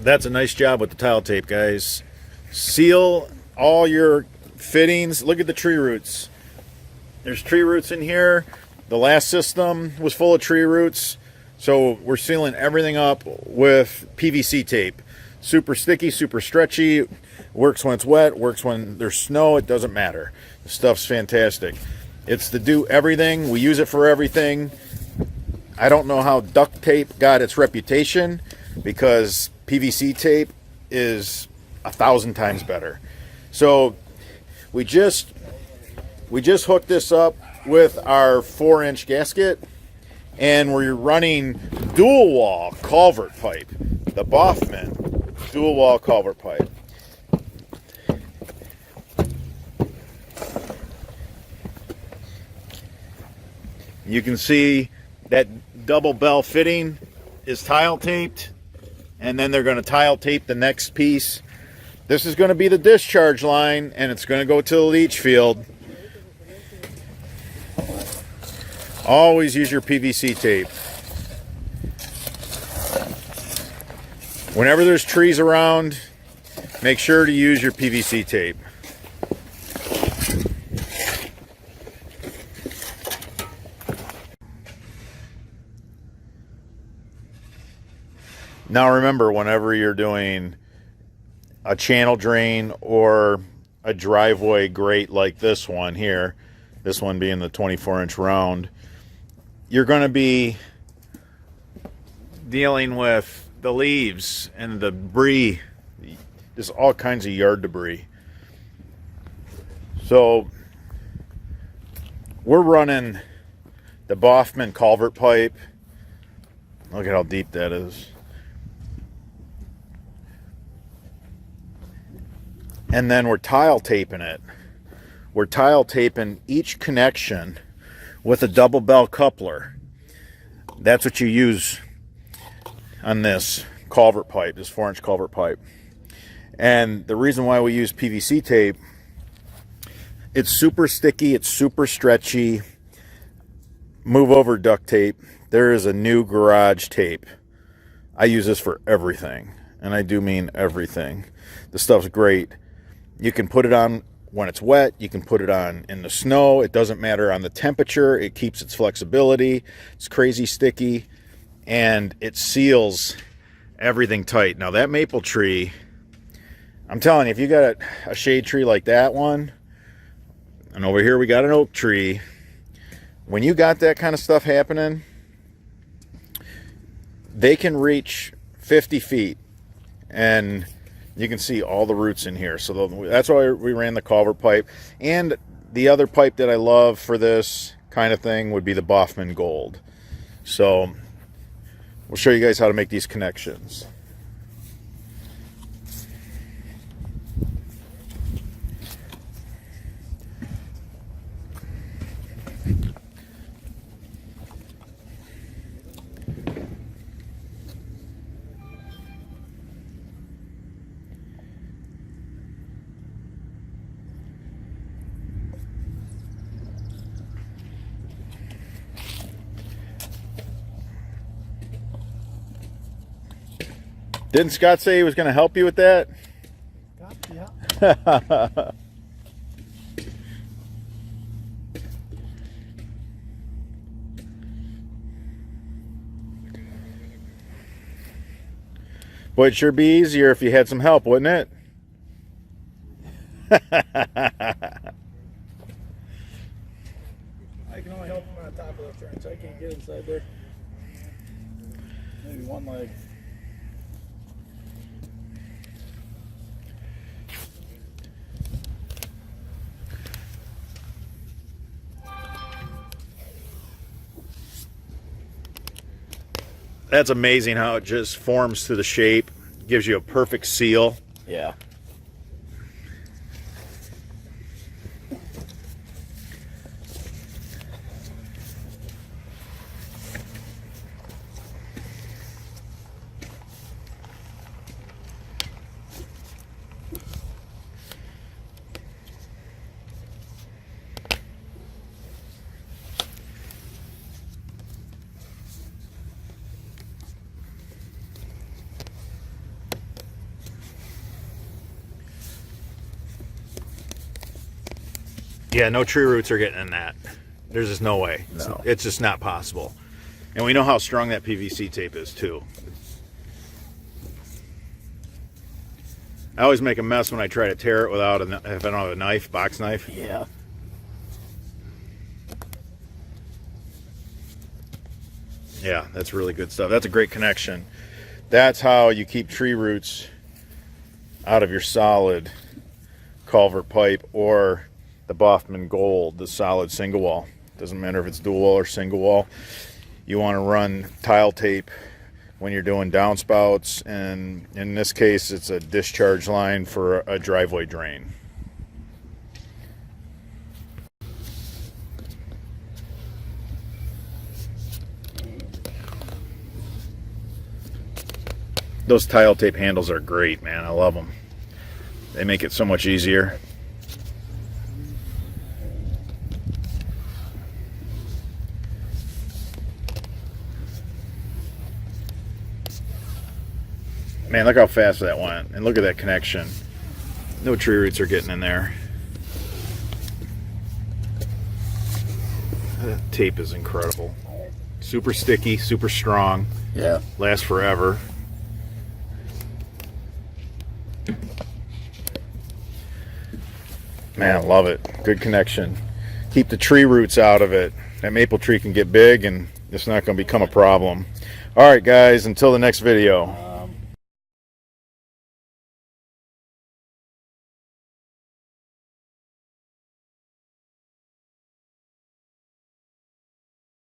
That's a nice job with the tile tape, guys. Seal all your fittings. Look at the tree roots. There's tree roots in here. The last system was full of tree roots. So we're sealing everything up with PVC tape. Super sticky, super stretchy. Works when it's wet, works when there's snow. It doesn't matter. The stuff's fantastic. It's to do everything. We use it for everything. I don't know how duct tape got its reputation, because PVC tape is 1,000 times better. So we just hooked this up with our 4-inch gasket, and we're running dual wall culvert pipe, the Boffman dual wall culvert pipe. You can see that double bell fitting is tile taped, and then they're going to tile tape the next piece. This is going to be the discharge line, and it's going to go to the leach field. Always use your PVC tape. Whenever there's trees around, make sure to use your PVC tape. Now remember, whenever you're doing a channel drain or a driveway grate like this one here, this one being the 24-inch round, you're going to be dealing with the leaves and the debris. There's all kinds of yard debris. So we're running the Boffman culvert pipe. Look at how deep that is. And then we're tile taping it. We're tile taping each connection with a double bell coupler. That's what you use on this culvert pipe, this 4-inch culvert pipe. And the reason why we use PVC tape, it's super sticky, it's super stretchy. Move over duct tape. There is a new garage tape. I use this for everything, and I do mean everything. The stuff's great. You can put it on when it's wet. You can put it on in the snow. It doesn't matter on the temperature. It keeps its flexibility. It's crazy sticky, and it seals everything tight. Now that maple tree, I'm telling you, if you got a shade tree like that one, and over here we got an oak tree, when you got that kind of stuff happening, they can reach 50 feet, and you can see all the roots in here. So that's why we ran the culvert pipe. And the other pipe that I love for this kind of thing would be the Boffman Gold. So we'll show you guys how to make these connections. Didn't Scott say he was going to help you with that? Yeah. Boy, it'd sure be easier if you had some help, wouldn't it? I can only help him on the top of the trench. I can't get inside there. Maybe one leg. That's amazing how it just forms to the shape, gives you a perfect seal. Yeah. Yeah, no tree roots are getting in that. There's just no way. No. It's just not possible. And we know how strong that PVC tape is too. I always make a mess when I try to tear it without if I don't have a knife, box knife. Yeah. Yeah, that's really good stuff. That's a great connection. That's how you keep tree roots out of your solid culvert pipe or the Baughman Gold, the solid single wall. Doesn't matter if it's dual wall or single wall. You want to run tile tape when you're doing downspouts, and in this case it's a discharge line for a driveway drain. Those tile tape handles are great, man. I love them. They make it so much easier. Man, look how fast that went. And look at that connection. No tree roots are getting in there. That tape is incredible. Super sticky, super strong. Yeah. Lasts forever. Man, I love it. Good connection. Keep the tree roots out of it. That maple tree can get big and it's not going to become a problem. All right, guys, until the next video.